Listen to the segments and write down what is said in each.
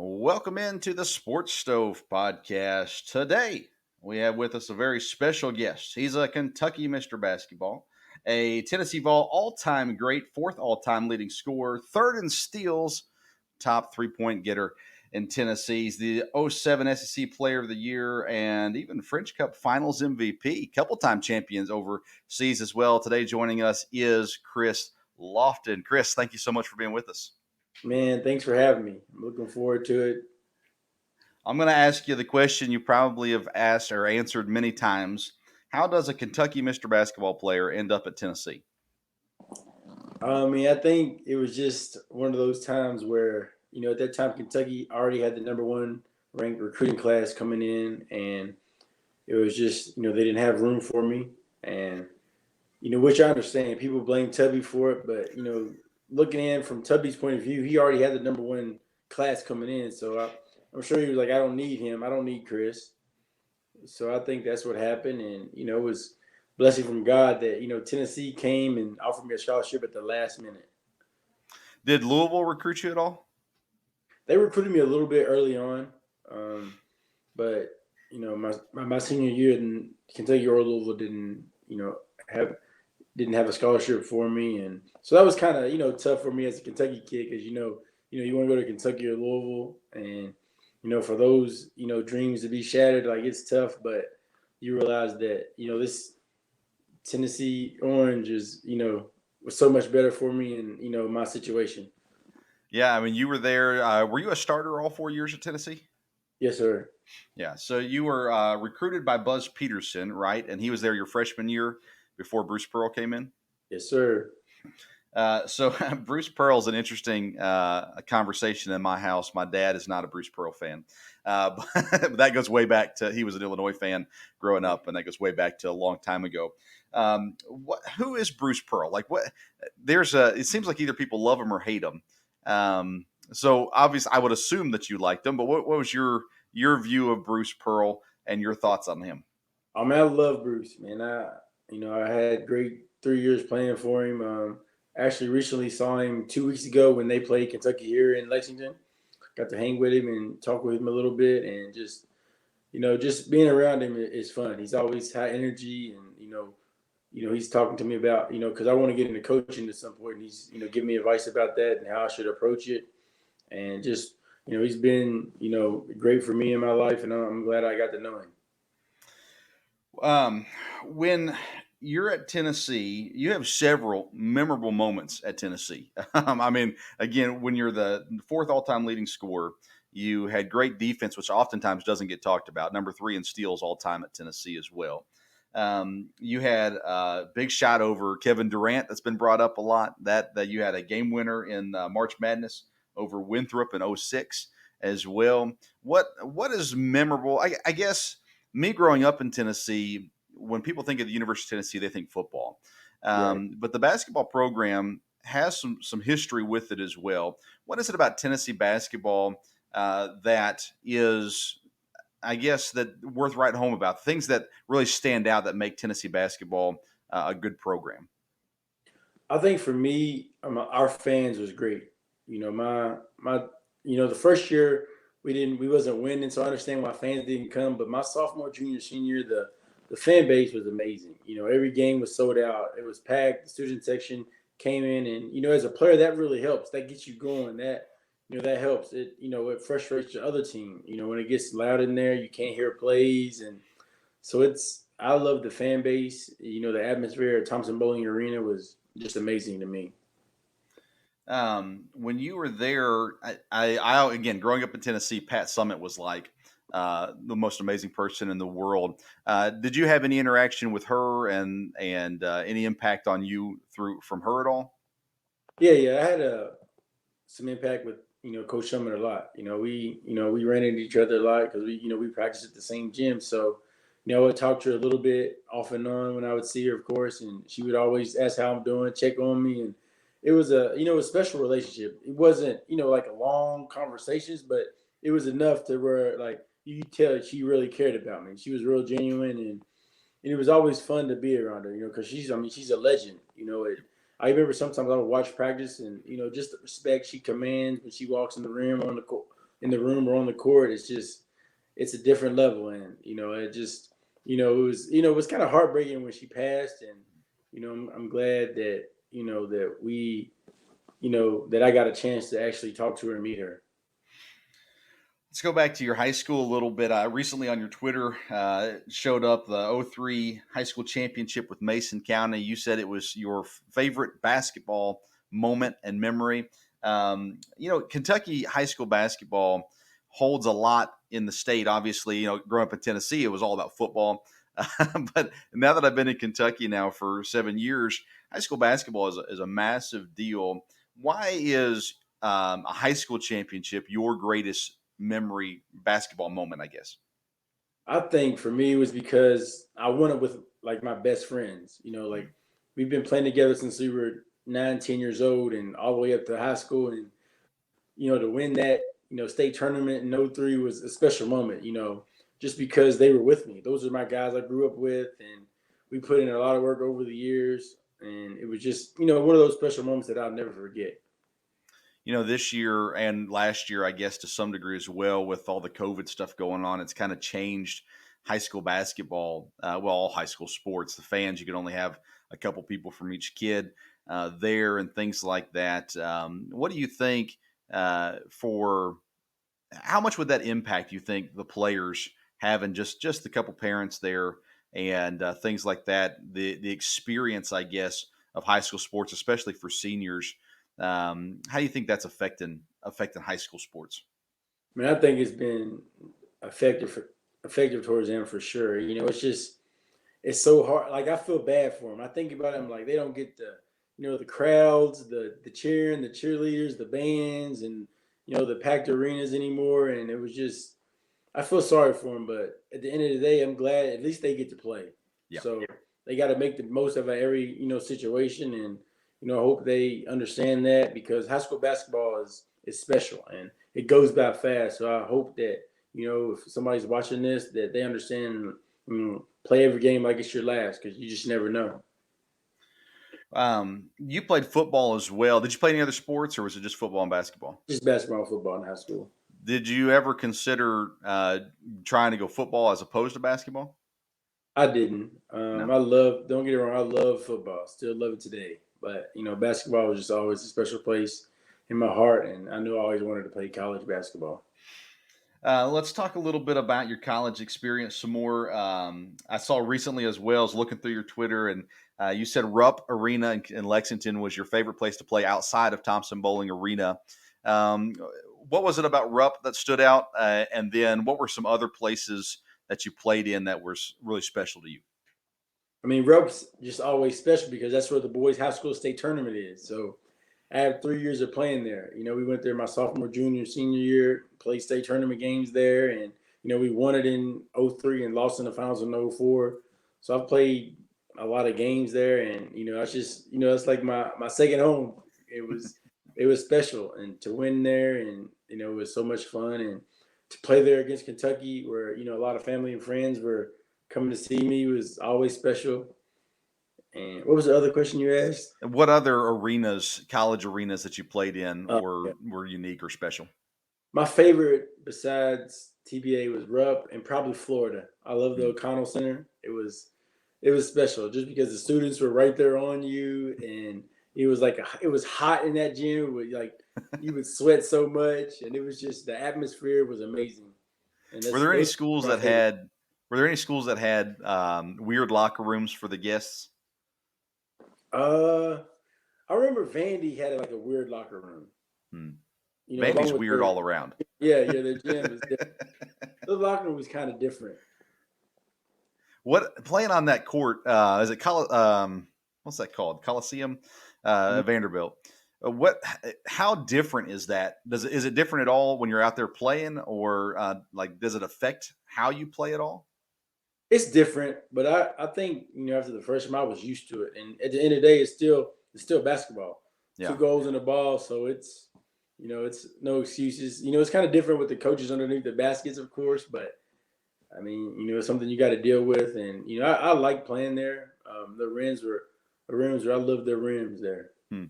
Welcome into the Sports Stove podcast. Today, we have with us a very special guest. He's a Kentucky Mr. Basketball, a Tennessee Vol all-time great, fourth all-time leading scorer, third in steals, top three-point getter in Tennessee. He's the '07 SEC Player of the Year and even French Cup Finals MVP, couple-time champions overseas as well. Today, joining us is Chris Lofton. Chris, thank you so much for being with us. Man, thanks for having me. I'm looking forward to it. I'm going to ask you the question you probably have asked or answered many times. How does a Kentucky Mr. Basketball player end up at Tennessee? I think it was just one of those times where, at that time, Kentucky already had the number one ranked recruiting class coming in, and it was just, they didn't have room for me. And, which I understand. People blame Tubby for it, but, looking in from Tubby's point of view, he already had the number one class coming in. So I'm sure he was like, I don't need him. I don't need Chris. So I think that's what happened, and it was a blessing from God that Tennessee came and offered me a scholarship at the last minute. Did Louisville recruit you at all? They recruited me a little bit early on, but my senior year in Kentucky or Louisville didn't have a scholarship for me, and so that was kind of tough for me as a Kentucky kid because you want to go to Kentucky or Louisville, and for those dreams to be shattered, like it's tough, but you realize that this Tennessee Orange is was so much better for me and my situation. Yeah, I mean, you were there. Were you a starter all 4 years at Tennessee? Yes, sir. Yeah, so you were recruited by Buzz Peterson, right? And he was there your freshman year before Bruce Pearl came in? Yes, sir. So Bruce Pearl's an interesting conversation in my house. My dad is not a Bruce Pearl fan, but that goes way back to he was an Illinois fan growing up, and that goes way back to a long time ago. Who is Bruce Pearl? Like what? It seems like either people love him or hate him. So obviously, I would assume that you liked him, but what was your view of Bruce Pearl and your thoughts on him? I mean, I love Bruce, man. I had great 3 years playing for him. Actually, recently saw him 2 weeks ago when they played Kentucky here in Lexington. Got to hang with him and talk with him a little bit, and just being around him is fun. He's always high energy, and he's talking to me about because I want to get into coaching at some point, and he's giving me advice about that and how I should approach it, and just he's been great for me in my life, and I'm glad I got to know him. When you're at Tennessee, you have several memorable moments at Tennessee. I mean, again, when you're the fourth all-time leading scorer, you had great defense, which oftentimes doesn't get talked about. Number three in steals all time at Tennessee as well. You had a big shot over Kevin Durant that's been brought up a lot. That you had a game winner in March Madness over Winthrop in '06 as well. What is memorable? I guess me growing up in Tennessee, when people think of the University of Tennessee, they think football. Right. But the basketball program has some history with it as well. What is it about Tennessee basketball that is, I guess, that worth writing home about? Things that really stand out that make Tennessee basketball a good program. I think for me, our fans was great. My the first year we wasn't winning, so I understand why fans didn't come. But my sophomore, junior, senior, the fan base was amazing. Every game was sold out. It was packed. The student section came in, and as a player, that really helps. That gets you going. That helps. It frustrates the other team. When it gets loud in there, you can't hear plays, and so I love the fan base. The atmosphere at Thompson Bowling Arena was just amazing to me. When you were there, I again growing up in Tennessee, Pat Summitt was like the most amazing person in the world. Did you have any interaction with her and any impact on you from her at all? Yeah. I had some impact with Coach Summer a lot. We ran into each other a lot because we practiced at the same gym. So I would talk to her a little bit off and on when I would see her, of course, and she would always ask how I'm doing, check on me, and it was a special relationship. It wasn't like a long conversations, but it was enough to where like you could tell she really cared about me. She was real genuine, and it was always fun to be around her. Because she's a legend. I remember sometimes I would watch practice, and just the respect she commands when she walks in the room on in the room or on the court, it's a different level. And it was kind of heartbreaking when she passed. And I'm glad that that we that I got a chance to actually talk to her and meet her. Let's go back to your high school a little bit. Recently on your Twitter, showed up the '03 high school championship with Mason County. You said it was your favorite basketball moment and memory. Kentucky high school basketball holds a lot in the state. Obviously, growing up in Tennessee, it was all about football. But now that I've been in Kentucky now for 7 years, high school basketball is a massive deal. Why is a high school championship your greatest memory basketball moment, I guess? I think for me it was because I won it with like my best friends. Like we've been playing together since we were 9, 10 years old and all the way up to high school. And to win that, state tournament in '03 was a special moment, just because they were with me. Those are my guys I grew up with, and we put in a lot of work over the years. And it was just, one of those special moments that I'll never forget. This year and last year, I guess to some degree as well, with all the COVID stuff going on, it's kind of changed high school basketball. All high school sports. The fans, you could only have a couple people from each kid there and things like that. What do you think for how much would that impact, you think, the players having just a couple parents there and things like that? The experience, I guess, of high school sports, especially for seniors. How do you think that's affecting high school sports? I mean, I think it's been effective towards them for sure. It's so hard. Like I feel bad for them. I think about it. I'm like, they don't get the crowds, the cheering, the cheerleaders, the bands, and the packed arenas anymore. And it was just, I feel sorry for them. But at the end of the day, I'm glad at least they get to play. Yeah. So they got to make the most of every situation, and I hope they understand that because high school basketball is special and it goes by fast. So I hope that if somebody's watching this, that they understand. Play every game like it's your last because you just never know. You played football as well. Did you play any other sports, or was it just football and basketball? Just basketball and football in high school. Did you ever consider trying to go football as opposed to basketball? I didn't. No. Don't get it wrong, I love football. Still love it today. But, basketball was just always a special place in my heart. And I knew I always wanted to play college basketball. Let's talk a little bit about your college experience some more. I saw recently as well as looking through your Twitter, and you said Rupp Arena in Lexington was your favorite place to play outside of Thompson Bowling Arena. Um, what was it about Rupp that stood out? And then what were some other places that you played in that was really special to you? I mean, Rupp's just always special because that's where the boys' high school state tournament is. So I had 3 years of playing there. We went there my sophomore, junior, senior year, played state tournament games there. And, we won it in '03 and lost in the finals in '04. So I've played a lot of games there. And, it's just, it's like my second home. It was special. And to win there and, it was so much fun. And to play there against Kentucky where, a lot of family and friends were coming to see me was always special. And what was the other question you asked? What other arenas, college arenas that you played in, Yeah. were unique or special? My favorite besides TBA was Rupp and probably Florida. I love the Hmm. O'Connell Center. It was special just because the students were right there on you, and it was it was hot in that gym. Like you would sweat so much, and it was just the atmosphere was amazing. And Were there any those schools are my that favorite. had Were there any schools that had weird locker rooms for the guests? Uh, I remember Vandy had like a weird locker room. Hmm. Along Vandy's with weird their all around. their gym was different. The locker room was kind of different. What playing on that court? Is it what's that called? Coliseum, Vanderbilt. What? How different is that? Is it different at all when you're out there playing, or like does it affect how you play at all? It's different, but I think after the first time I was used to it, and at the end of the day, it's still basketball. Two Yeah. goals in the ball, so it's no excuses. It's kind of different with the coaches underneath the baskets, of course, but I mean it's something you got to deal with, and I like playing there. The rims were I love the rims there. Hmm.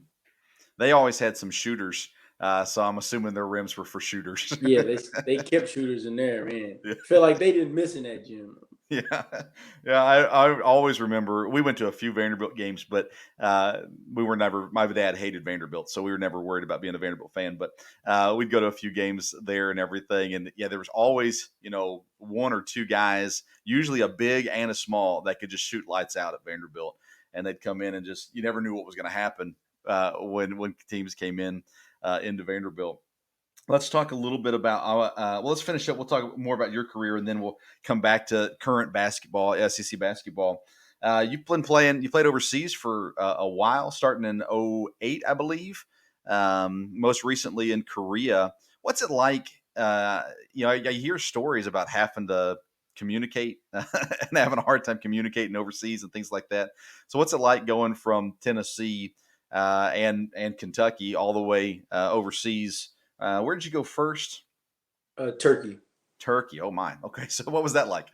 They always had some shooters So I'm assuming their rims were for shooters. Yeah, they kept shooters in there, man. Yeah. Felt like they didn't miss in that gym. Yeah, yeah. I always remember we went to a few Vanderbilt games, but we were never. My dad hated Vanderbilt, so we were never worried about being a Vanderbilt fan. But we'd go to a few games there and everything, and yeah, there was always one or two guys, usually a big and a small, that could just shoot lights out at Vanderbilt, and they'd come in and just you never knew what was going to happen when teams came in into Vanderbilt. Let's talk a little bit about well, let's finish up. We'll talk more about your career, and then we'll come back to current basketball, SEC basketball. You played overseas for a while, starting in '08, I believe. Most recently in Korea. What's it like? I hear stories about having to communicate and having a hard time communicating overseas and things like that. So what's it like going from Tennessee and Kentucky all the way overseas? Where did you go first? Turkey. Turkey. Oh my. Okay. So what was that like?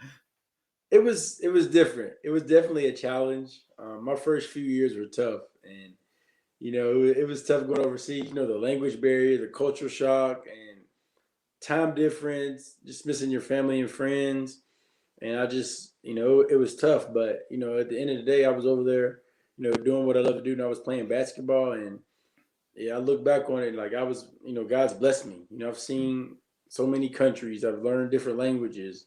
It was different. It was definitely a challenge. My first few years were tough, and it was tough going overseas. The language barrier, the culture shock, and time difference. Just missing your family and friends, and I just it was tough. But at the end of the day, I was over there, doing what I love to do, and I was playing basketball. And yeah, I look back on it like I was, God's blessed me. I've seen so many countries. I've learned different languages.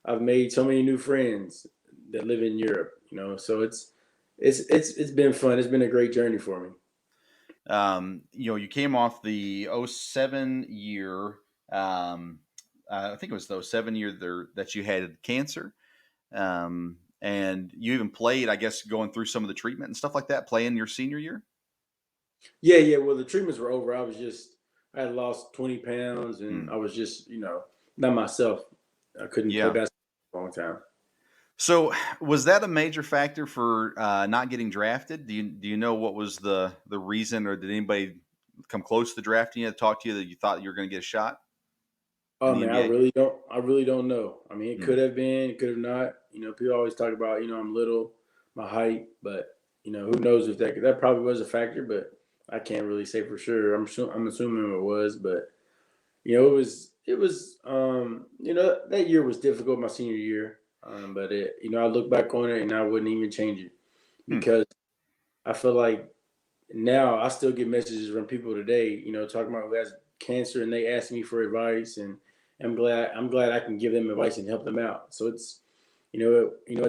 I've made so many new friends that live in Europe. So it's been fun. It's been a great journey for me. You came off the '07 year. I think it was the '07 year there that you had cancer. And you even played, I guess, going through some of the treatment and stuff like that, playing your senior year. Yeah, yeah. Well, the treatments were over. I had lost 20 pounds, Hmm. and I was just, not myself. I couldn't play Yeah. basketball for a long time. So was that a major factor for not getting drafted? Do you know what was the reason, or did anybody come close to drafting you, talk to you that you thought you were going to get a shot in Oh the man, I NBA? really don't. I really don't know. I mean, it Hmm. could have been, it could have not. People always talk about, I'm little, my height, but who knows if that probably was a factor, but I can't really say for sure. I'm assuming it was, but it was that year was difficult, my senior year. But I look back on it and I wouldn't even change it Hmm. because I feel like now I still get messages from people today, talking about who has cancer and they ask me for advice, and I'm glad I can give them advice and help them out. So it's at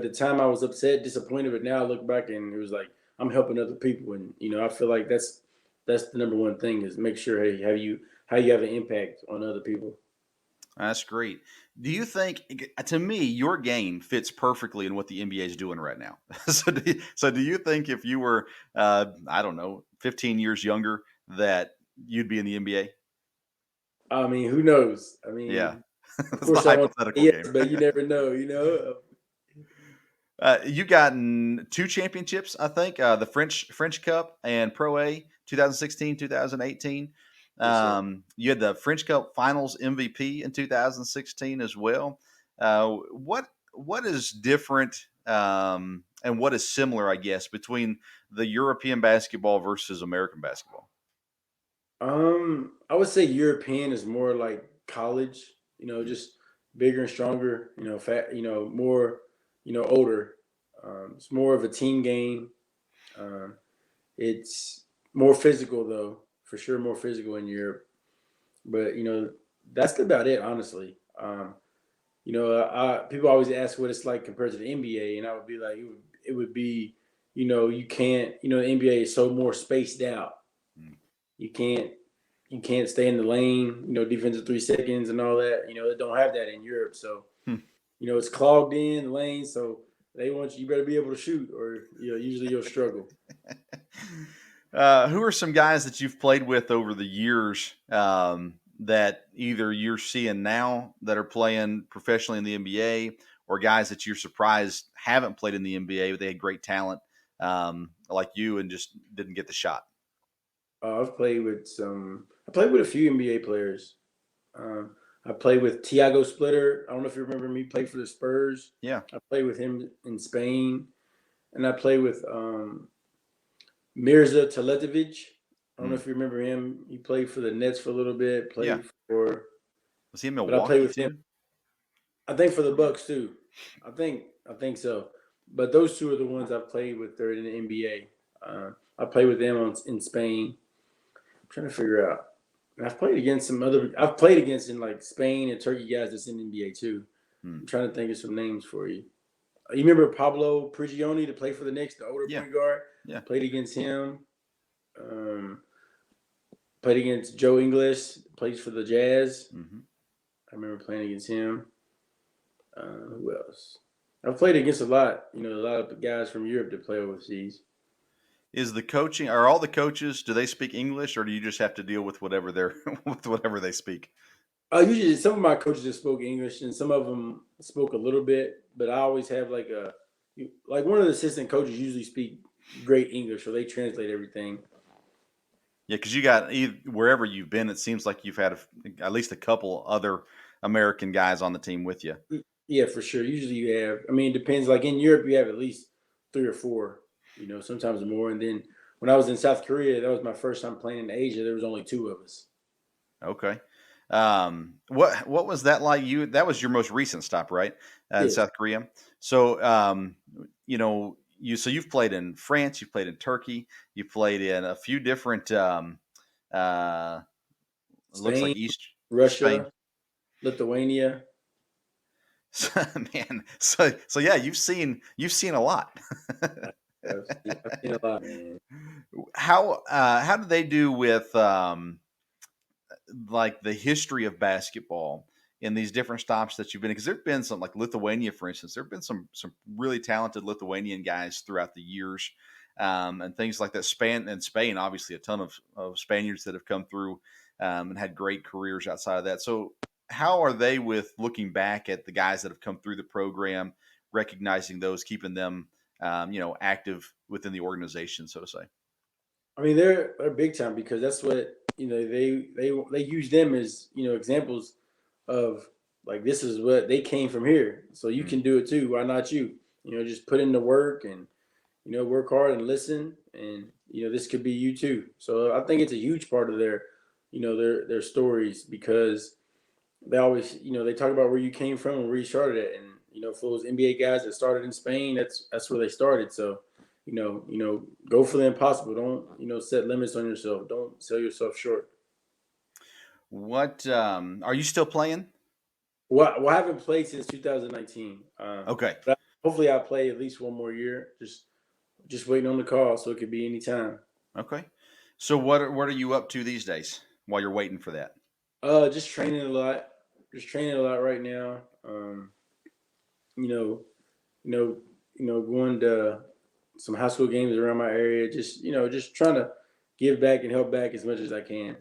the time I was upset, disappointed, but now I look back and it was like I'm helping other people, and I feel like that's the number one thing is make sure, hey, how you have an impact on other people. That's great. Do you think, to me, your game fits perfectly in what the NBA is doing right now? So do you think if you were, I don't know, 15 years younger, that you'd be in the NBA? I mean, who knows? I Yeah. mean, of It's the course I want to hypothetical say game. yes, but you never know. You gotten two championships, I think, the French Cup and Pro A, 2016, 2018. Yes, sir. You had the French Cup Finals MVP in 2016 as well. What is different and what is similar, I guess, between the European basketball versus American basketball? I would say European is more like college, just bigger and stronger, fat, more, older. It's more of a team game. Um, it's more physical though, for sure, more physical in Europe. But that's about it, honestly. People always ask what it's like compared to the NBA, and I would be like, it would be, you can't, the NBA is so more spaced out. Mm. You can't you can't stay in the lane, defensive 3 seconds and all that. They don't have that in Europe. So, Hmm. it's clogged in the lane. So they want you better be able to shoot or usually you'll struggle. Who are some guys that you've played with over the years that either you're seeing now that are playing professionally in the NBA, or guys that you're surprised haven't played in the NBA, but they had great talent like you and just didn't get the shot? I played with a few NBA players. Um, I played with Tiago Splitter. I don't know if you remember me, played for the Spurs. Yeah. I played with him in Spain. And I played with Mirza Teletovic. I don't know Hmm. if you remember him. He played for the Nets for a little bit. Yeah. Played for, Was he in but I played Milwaukee with him. too? I think for the Bucks too. I think so. But those two are the ones I've played with. They're in the NBA. I played with them in Spain. I'm trying to figure out. And I've played against some other. I've played against in like Spain and Turkey guys that's in the NBA too. Hmm. I'm trying to think of some names for you. You remember Pablo Prigioni to play for the Knicks, the older Yeah. point guard? Yeah. Played against him. Um, Played against Joe Ingles. Plays for the Jazz. Hmm. I remember playing against him. Who else? I've played against a lot. A lot of guys from Europe that play overseas. Is the coaching? Are all the coaches? Do they speak English, or do you just have to deal with whatever they're with whatever they speak? Usually, some of my coaches just spoke English, and some of them spoke a little bit. But I always have like one of the assistant coaches usually speak great English, so they translate everything. Yeah, because you got wherever you've been, it seems like you've had at least a couple other American guys on the team with you. Yeah, for sure. Usually you have. I mean, it depends. Like in Europe, you have at least three or four. Sometimes more. And then when I was in South Korea, that was my first time playing in Asia. There was only two of us. Okay. What was that like? That was your most recent stop, right? In Yes, South Korea. So you've played in France, you've played in Turkey, you played in a few different uh it looks like Spain, East Spain. Russia, Lithuania. Man, so yeah, you've seen a lot. I've seen a lot, man. How do they do with like the history of basketball in these different stops that you've been? Because there've been some, like Lithuania, for instance. There've been some really talented Lithuanian guys throughout the years, and things like that. Spain, obviously, a ton of Spaniards that have come through and had great careers outside of that. So, how are they with looking back at the guys that have come through the program, recognizing those, keeping them, active within the organization, so to say? I mean, they're big time because that's what they use them as examples of like this is what they came from here, so you Mm. can do it too. Why not you? Just put in the work and work hard and listen, and this could be you too. So I think it's a huge part of their stories because they always they talk about where you came from and where you started at, and for those NBA guys that started in Spain, that's where they started. So go for the impossible. Don't set limits on yourself. Don't sell yourself short. What are you still playing? Well, I haven't played since 2019, Okay. but hopefully I'll play at least one more year. Just waiting on the call, so it could be any time. Okay. So what are you up to these days while you're waiting for that? Just training a lot. Just training a lot right now. You know, going to some high school games around my area. Just trying to give back and help back as much as I can.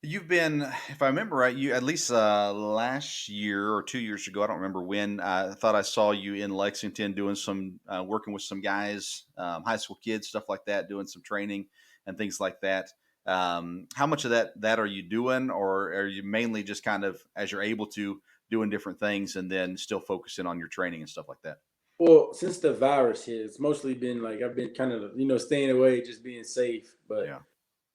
You've been, if I remember right, you at least last year or 2 years ago, I don't remember when. I thought I saw you in Lexington doing some working with some guys, high school kids, stuff like that, doing some training and things like that. How much of that are you doing, or are you mainly just kind of as you're able to doing different things and then still focusing on your training and stuff like that? Well, since the virus hit, it's mostly been like I've been kind of staying away, just being safe. But Yeah.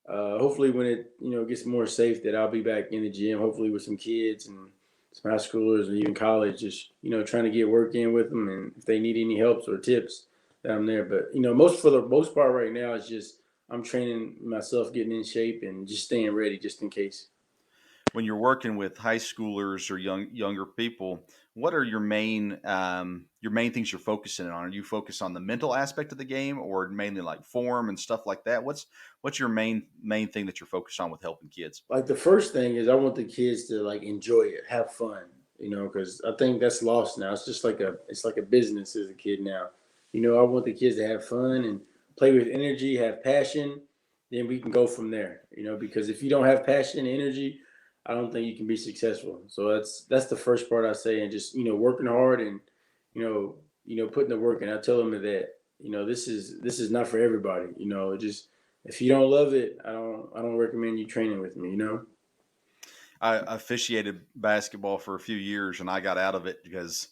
hopefully, when it gets more safe, that I'll be back in the gym. Hopefully, with some kids and some high schoolers and even college, just trying to get work in with them. And if they need any helps or tips, that I'm there. But most for the most part right now, it's just I'm training myself, getting in shape, and just staying ready, just in case. When you're working with high schoolers or younger people, what are your main things you're focusing on? Are you focused on the mental aspect of the game, or mainly like form and stuff like that? What's your main thing that you're focused on with helping kids? Like the first thing is I want the kids to like enjoy it, have fun, because I think that's lost now. It's just like a business as a kid now. I want the kids to have fun and play with energy, have passion. Then we can go from there. Because if you don't have passion and energy, I don't think you can be successful. So that's the first part I say, and just working hard and putting the work in. I tell them that this is not for everybody. Just if you don't love it, I don't recommend you training with me. I officiated basketball for a few years and I got out of it because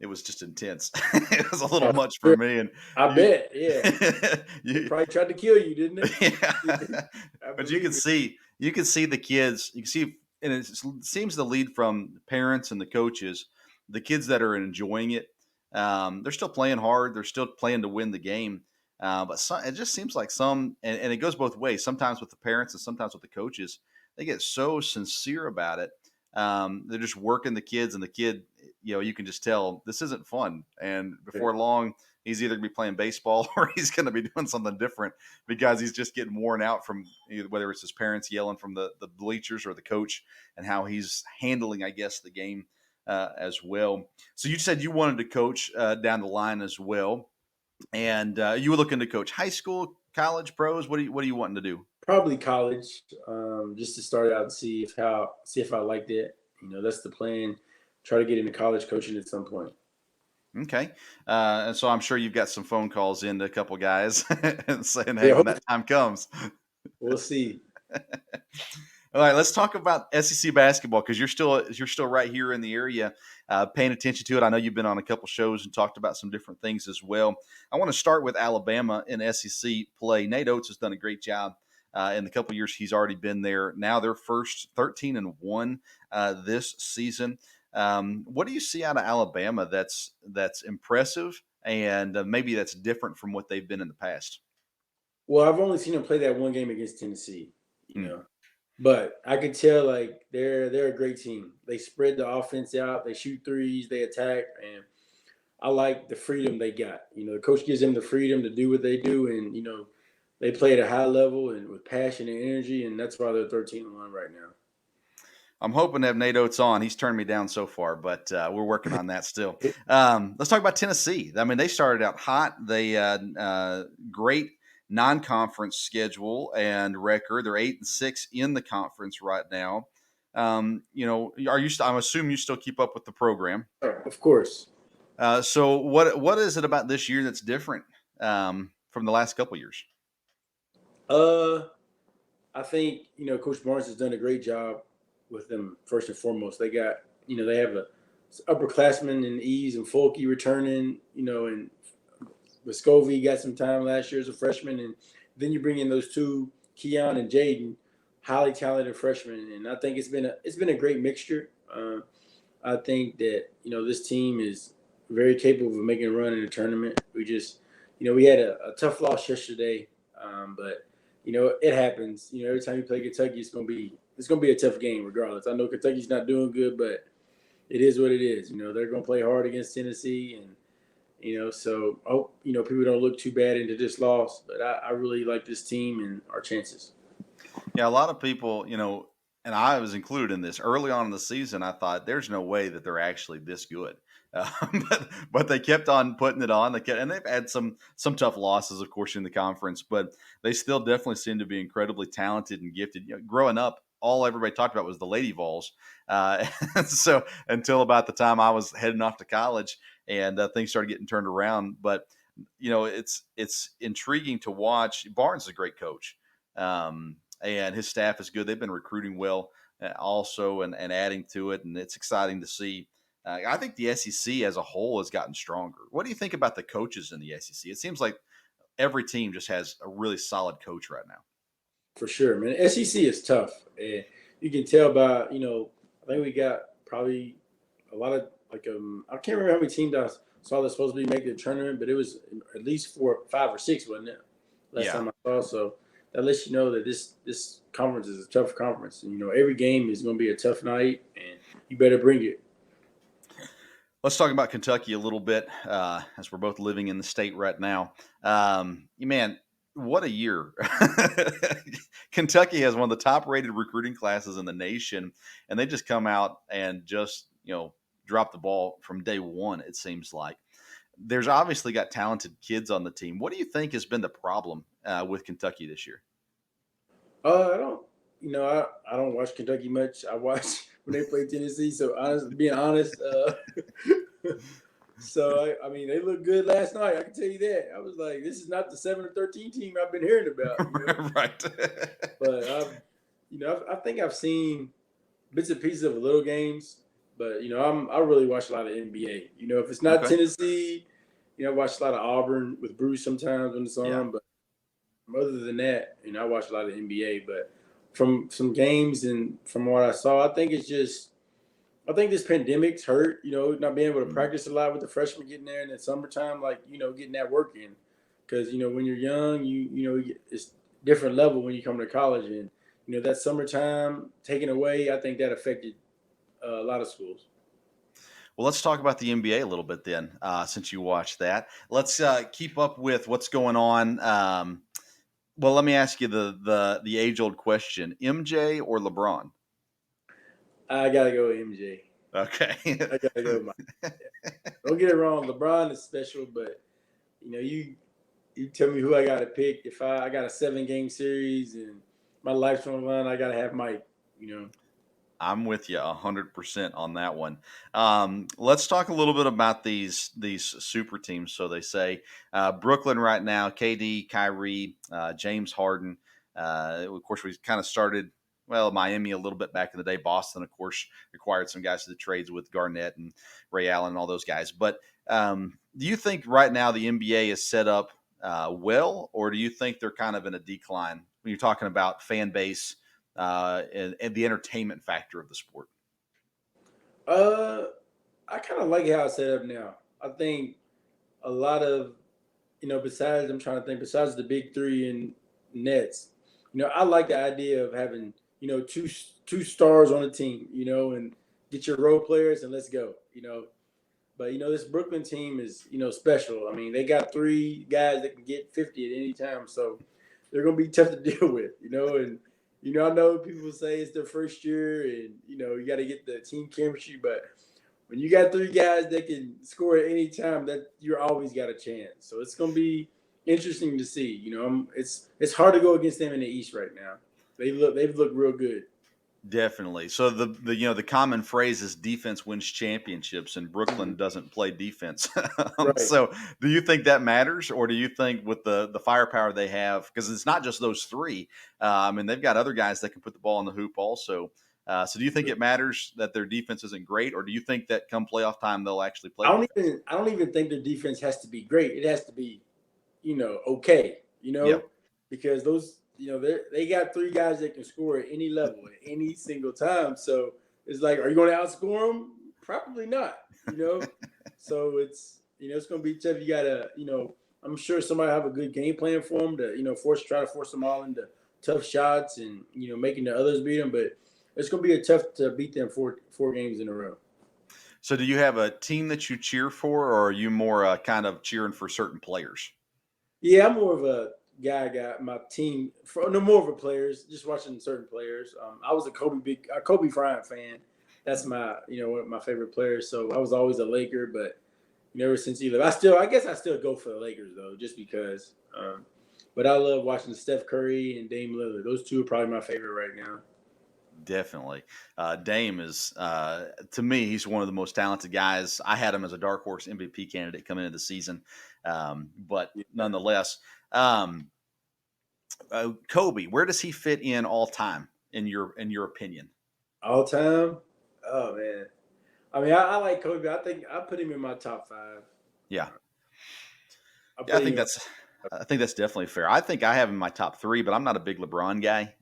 it was just intense. It was a little Oh, much for sure. me, and I you, bet. Yeah. They you probably tried to kill you, didn't they? yeah. I But you can believe it. see the kids. You can see, and it seems to lead from the parents and the coaches. The kids that are enjoying it, they're still playing hard. They're still playing to win the game. But it just seems like and it goes both ways. Sometimes with the parents and sometimes with the coaches, they get so sincere about it. They're just working the kids, and the kid, you can just tell this isn't fun. And before long, he's either going to be playing baseball or he's going to be doing something different because he's just getting worn out from whether it's his parents yelling from the bleachers or the coach and how he's handling, I guess, the game as well. So you said you wanted to coach down the line as well, and you were looking to coach high school, college, pros. What are you wanting to do? Probably college, just to start out and see if I liked it. That's the plan. Try to get into college coaching at some point. Okay, and so I'm sure you've got some phone calls into a couple guys and saying, "Hey, Yeah, when that time comes." we'll see. All right, let's talk about SEC basketball because you're still right here in the area, paying attention to it. I know you've been on a couple shows and talked about some different things as well. I want to start with Alabama in SEC play. Nate Oates has done a great job in the couple years he's already been there. Now they're first 13-1 this season. What do you see out of Alabama that's impressive and maybe that's different from what they've been in the past? Well, I've only seen them play that one game against Tennessee. You Hmm. know, but I could tell like they're a great team. They spread the offense out. They shoot threes. They attack, and I like the freedom they got. The coach gives them the freedom to do what they do, and they play at a high level and with passion and energy, and that's why they're 13-1 right now. I'm hoping to have Nate Oates on. He's turned me down so far, but we're working on that still. Let's talk about Tennessee. I mean, they started out hot. They great non-conference schedule and record. They're 8-6 in the conference right now. Are you? I'm assuming you still keep up with the program. Of course. So what is it about this year that's different from the last couple years? Uh, I think Coach Barnes has done a great job with them. First and foremost, they got they have a upperclassman in Ease and Folky returning. And Vescovi got some time last year as a freshman, and then you bring in those two, Keon and Jaden, highly talented freshmen, and I think it's been a great mixture. I think that this team is very capable of making a run in the tournament. We just we had a tough loss yesterday, but it happens. Every time you play Kentucky, it's gonna be a tough game regardless. I know Kentucky's not doing good, but it is what it is. They're gonna play hard against Tennessee, and so I hope people don't look too bad into this loss. But I really like this team and our chances. Yeah, a lot of people, and I was included in this early on in the season. I thought there's no way that they're actually this good, but they kept on putting it on. And they've had some tough losses, of course, in the conference, but they still definitely seem to be incredibly talented and gifted. Growing up, all everybody talked about was the Lady Vols. So until about the time I was heading off to college, and things started getting turned around, but it's intriguing to watch. Barnes is a great coach. And his staff is good. They've been recruiting well also and adding to it, and it's exciting to see. I think the SEC as a whole has gotten stronger. What do you think about the coaches in the SEC? It seems like every team just has a really solid coach right now. For sure, man. SEC is tough, and you can tell by I think we got probably a lot of I can't remember how many teams I saw that's supposed to be making the tournament, but it was at least 4, 5, or 6, wasn't it? Last Yeah. time I saw, so that lets you know that this conference is a tough conference. And, every game is going to be a tough night, and you better bring it. Let's talk about Kentucky a little bit, as we're both living in the state right now. Man, what a year! Kentucky has one of the top-rated recruiting classes in the nation, and they just come out and just drop the ball from day one. It seems like there's obviously got talented kids on the team. What do you think has been the problem with Kentucky this year? I don't, I don't watch Kentucky much. I watch when they play Tennessee. So being honest, so I mean, they looked good last night. I can tell you that. I was like, this is not the 7-13 team I've been hearing about. Right. But I think I've seen bits and pieces of little games, But I really watch a lot of NBA. If it's not Okay. Tennessee, I watch a lot of Auburn with Bruce sometimes when it's Yeah. on. But other than that, I watch a lot of NBA. But from some games and from what I saw, I think this pandemic's hurt, not being able to Mm. practice a lot with the freshmen getting there in the summertime, like, getting that work in. Because, when you're young, it's different level when you come to college. And, that summertime taken away, I think that affected a lot of schools. Well, let's talk about the NBA a little bit then, since you watched that. Let's keep up with what's going on. Well, let me ask you the age old question: MJ or LeBron? I got to go with MJ. Okay. I got to go with my. Don't get it wrong. LeBron is special, but, you tell me who I got to pick. If I got a 7-game series and my life's on the line, I got to have Mike. I'm with you 100% on that one. Let's talk a little bit about these super teams. So they say Brooklyn right now: KD, Kyrie, James Harden. Of course, we kind of started Miami a little bit back in the day. Boston, of course, required some guys to the trades with Garnett and Ray Allen and all those guys. But do you think right now the NBA is set up well, or do you think they're kind of in a decline when you're talking about fan base? And the entertainment factor of the sport. Uh, I kind of like how it's set up now. I think a lot of, besides, I'm trying to think, besides the big three and Nets, I like the idea of having, two stars on a team, and get your role players and let's go. But, this Brooklyn team is, special. I mean, they got 3 guys that can get 50 at any time. So they're going to be tough to deal with. And, I know people say it's their first year and, you got to get the team chemistry. But when you got 3 guys that can score at any time, that you're always got a chance. So it's going to be interesting to see. It's hard to go against them in the East right now. They've looked real good. Definitely. So the common phrase is defense wins championships, and Brooklyn doesn't play defense. Right. So, do you think that matters, or do you think with the firepower they have, because it's not just those 3? I mean, they've got other guys that can put the ball in the hoop also. So, do you think it matters that their defense isn't great, or do you think that come playoff time they'll actually play defense? I don't even think their defense has to be great. It has to be, okay, Yeah. because those, they got 3 guys that can score at any level at any single time. So it's like, are you going to outscore them? Probably not. So it's going to be tough. You got to, I'm sure somebody have a good game plan for them to, try to force them all into tough shots and, making the others beat them. But it's going to be tough to beat them four games in a row. So, do you have a team that you cheer for, or are you more kind of cheering for certain players? Yeah, I'm more of a guy. Got my team. No more of a players. Just watching certain players. I was a Kobe Bryant fan. That's my one of my favorite players. So I was always a Laker, but ever since he left, I guess I still go for the Lakers though, just because. But I love watching Steph Curry and Dame Lillard. Those 2 are probably my favorite right now. Definitely. Dame is, to me, he's one of the most talented guys. I had him as a dark horse MVP candidate coming into the season. But nonetheless, um, Kobe, where does he fit in all time in your opinion? All time. Oh man. I mean, I like Kobe. I think I put him in my top 5. Yeah. I Yeah, I put think him. that's dedefinitely fair. I think I have him in my top 3, but I'm not a big LeBron guy.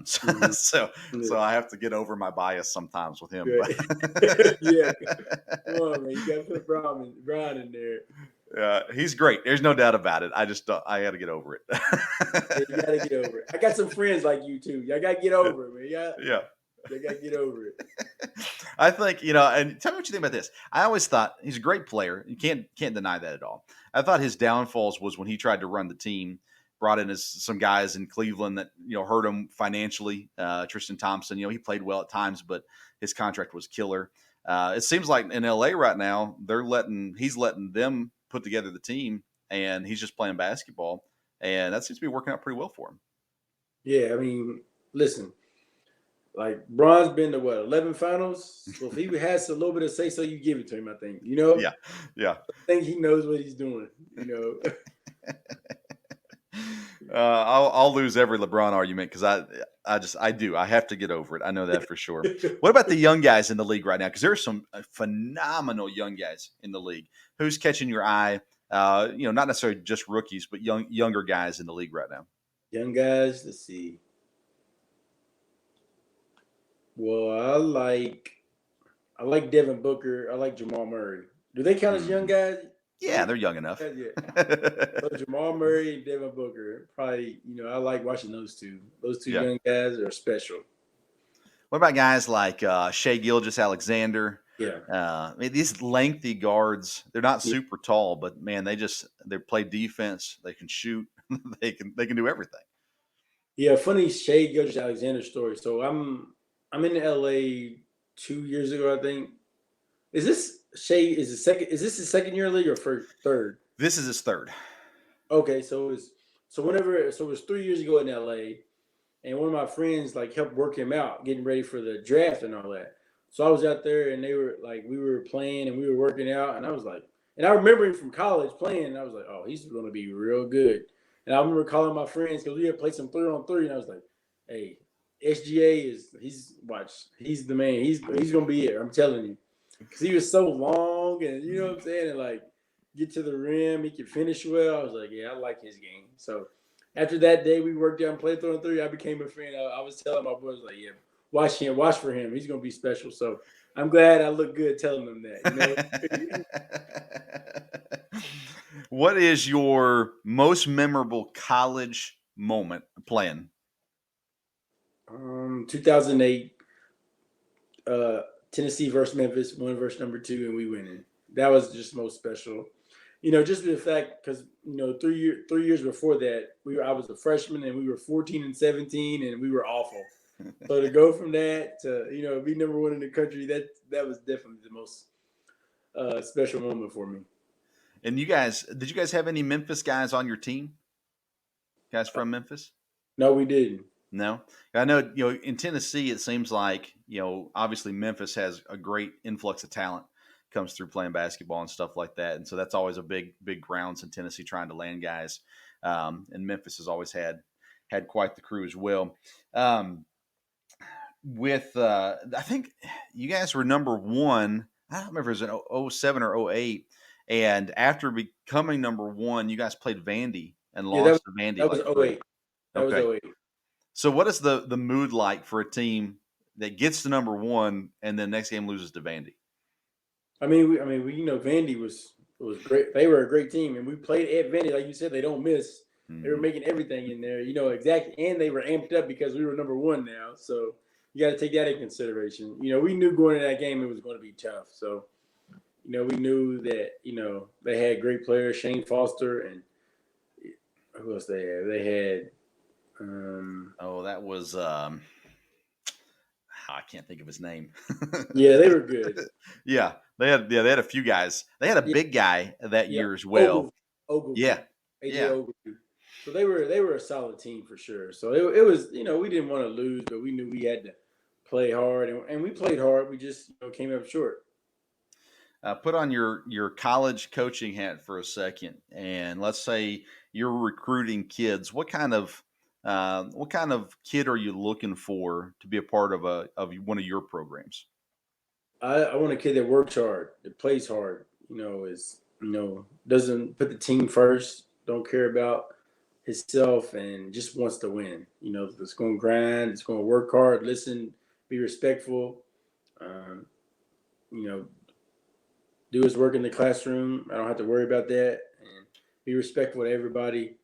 So, Mhm. so, Yeah. so I have to get over my bias sometimes with him. Right. But Yeah. Come on, man. You got to put Brown in there. he's great. There's no doubt about it. I just I got to get over Yeah, you got to it. get over it. I got some friends like you too. Y'all got to get over it, man. Yeah. You got to get over it. I think, and tell me what you think about this. I always thought he's a great player. You can't deny that at all. I thought his downfalls was when he tried to run the team, brought in some guys in Cleveland that, hurt him financially. Tristan Thompson, he played well at times, but his contract was killer. It seems like in LA right now, he's letting them put together the team, and he's just playing basketball. And that seems to be working out pretty well for him. Yeah, I mean, listen, like Bron's been to 11 finals. So if he has a little bit of say so, you give it to him, I think. Yeah. Yeah. I think he knows what he's doing. I'll lose every LeBron argument because I do. I have to get over it. I know that for sure. What about the young guys in the league right now? Because there's some phenomenal young guys in the league. Who's catching your eye? Not necessarily just rookies, but younger guys in the league right now. Young guys, let's see. Well, I like Devin Booker. I like Jamal Murray. Do they count as young guys? Yeah, they're young enough. Yeah. So Jamal Murray and Devin Booker, probably, I like watching those two. Those two Yeah. young guys are special. What about guys like Shai GilgeousAlexander? Yeah. These lengthy guards, they're not super tall, but man, they play defense. They can shoot. they can do everything. Yeah, funny Shai GilgeousAlexander story. So I'm in LA 2 years ago, I think. Is this Shai? Is this his second year in the league or third? This is his third. Okay, so it was 3 years ago in LA, and one of my friends like helped work him out, getting ready for the draft and all that. So I was out there, and they were like, we were playing and we were working out, and I was like, and I remember him from college playing, and I was like, oh, he's going to be real good. And I remember calling my friends because we had played some 3-on-3, and I was like, hey, SGA he's the man. He's going to be it. I'm telling you, because he was so long, and you know what I'm saying, and like get to the rim, he could finish well. I was like, yeah, I like his game. So after that day, we worked out and played 3-on-3. I became a fan. I was telling my boys like, yeah, watch for him. He's going to be special. So I'm glad I look good telling them that. What is your most memorable college moment playing? 2008, Tennessee versus Memphis, 1 versus number 2, and we winning. That was just most special. Just the fact because 3 years before that, I was a freshman and we were 14 and 17 and we were awful. So to go from that to be number 1 in the country, that was definitely the most special moment for me. And did you guys have any Memphis guys on your team? Guys from Memphis? No, we didn't. No, I know. In Tennessee, it seems like obviously Memphis has a great influx of talent comes through playing basketball and stuff like that, and so that's always a big grounds in Tennessee trying to land guys. And Memphis has always had quite the crew as well. I think you guys were number 1. I don't remember if it was in 07 or 08. And after becoming number 1, you guys played Vandy and lost to Vandy. That was 08. That was 08. So what is the mood like for a team that gets to number 1 and then next game loses to Vandy? I mean, we Vandy was great. They were a great team, and we played at Vandy. Like you said, they don't miss. They were making everything in there, exactly. And they were amped up because we were number 1 now. So you got to take that in consideration. We knew going into that game it was going to be tough. So, we knew that, they had great players, Shane Foster, and who else they had? They had that was I can't think of his name. Yeah, they were good. Yeah, they had a few guys. They had a big guy that year as well. Ogilvy. Yeah. AJ Ogilvy. So they were a solid team for sure. So it was, we didn't want to lose, but we knew we had to play hard, and we played hard. We just came up short. Put on your college coaching hat for a second, and let's say you're recruiting kids. What kind of kid are you looking for to be a part of one of your programs? I want a kid that works hard, that plays hard. Doesn't put the team first, don't care about himself, and just wants to win. It's going to grind, it's going to work hard, listen, be respectful. Do his work in the classroom. I don't have to worry about that, and be respectful to everybody.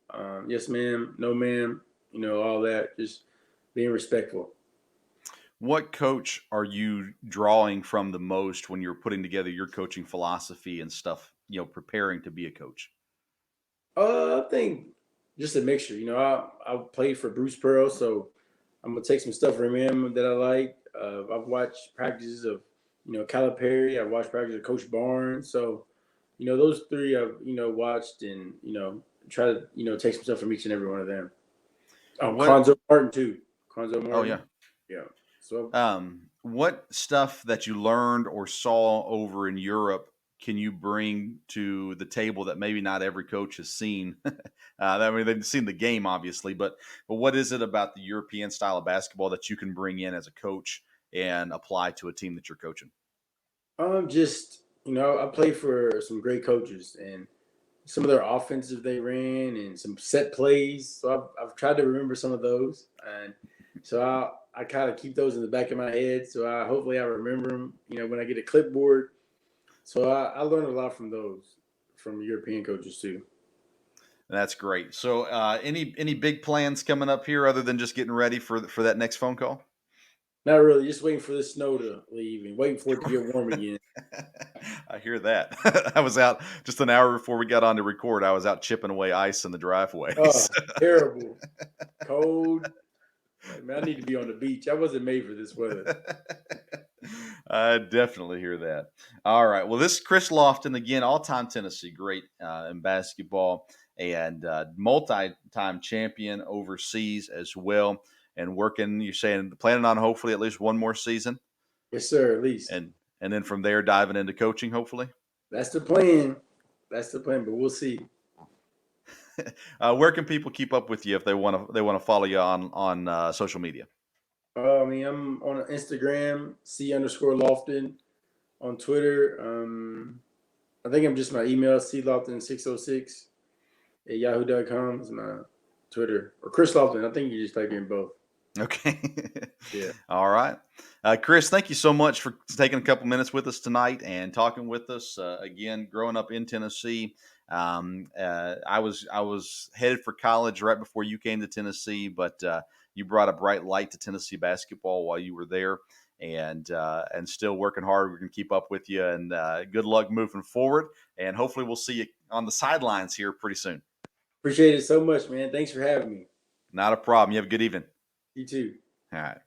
Yes, ma'am, no, ma'am. All that. Just being respectful. What coach are you drawing from the most when you're putting together your coaching philosophy and stuff? Preparing to be a coach. I think just a mixture. I played for Bruce Pearl, so I'm gonna take some stuff from him that I like. I've watched practices of Calipari. I've watched practices of Coach Barnes. So those 3 I've watched and try to take some stuff from each and every one of them. Conzo Martin too. Conzo Martin. Oh yeah. Yeah. So what stuff that you learned or saw over in Europe can you bring to the table that maybe not every coach has seen? I mean, they've seen the game, obviously, but what is it about the European style of basketball that you can bring in as a coach and apply to a team that you're coaching? Just I played for some great coaches, and some of their offensive they ran and some set plays. So I've tried to remember some of those, and so I kind of keep those in the back of my head. So hopefully I remember them. When I get a clipboard. So I learned a lot from those, from European coaches too. That's great. So, any big plans coming up here other than just getting ready for that next phone call? Not really, just waiting for the snow to leave and waiting for it to get warm again. I hear that. I was out just an hour before we got on to record. I was out chipping away ice in the driveway. Oh, terrible, cold. Like, man, I need to be on the beach. I wasn't made for this weather. I definitely hear that. All right. Well, this is Chris Lofton again, all-time Tennessee great in basketball and multi-time champion overseas as well. And working, you're saying, planning on hopefully at least one more season, Yes, sir. At least and then from there diving into coaching, hopefully. that's the plan. That's the plan, but we'll see. Where can people keep up with you if they want to follow you on social media? I mean, I'm on Instagram, C_Lofton, on Twitter. I think I'm just my email, clofton606 @yahoo.com is my Twitter. Or Chris Lofton. I think you just type in both. Okay. Yeah. All right. Chris, thank you so much for taking a couple minutes with us tonight and talking with us. Again, growing up in Tennessee, I was headed for college right before you came to Tennessee, but you brought a bright light to Tennessee basketball while you were there, and still working hard. We're going to keep up with you, and good luck moving forward. And hopefully, we'll see you on the sidelines here pretty soon. Appreciate it so much, man. Thanks for having me. Not a problem. You have a good evening. You too. All right.